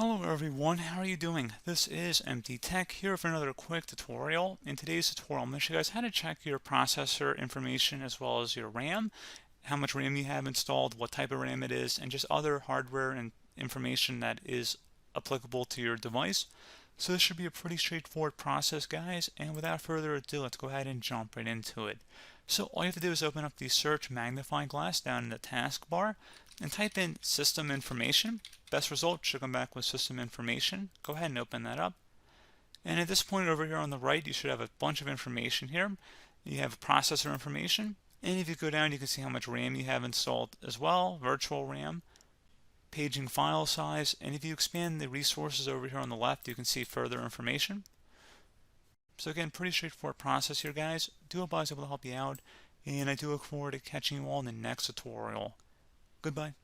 Hello everyone, how are you doing? This is MD Tech here for another quick tutorial. In today's tutorial, I'm going to show you guys how to check your processor information as well as your RAM, how much RAM you have installed, what type of RAM it is, and just other hardware and information that is applicable to your device. So this should be a pretty straightforward process, guys, and without further ado, let's go ahead and jump right into it. So all you have to do is open up the search magnifying glass down in the taskbar and type in system information. Best result should come back with system information. Go ahead and open that up. And at this point over here on the right, you should have a bunch of information here. You have processor information. And if you go down, you can see how much RAM you have installed as well, virtual RAM, paging file size. And if you expand the resources over here on the left, you can see further information. So again, pretty straightforward process here, guys. Do hope I was able to help you out. And I do look forward to catching you all in the next tutorial. Goodbye.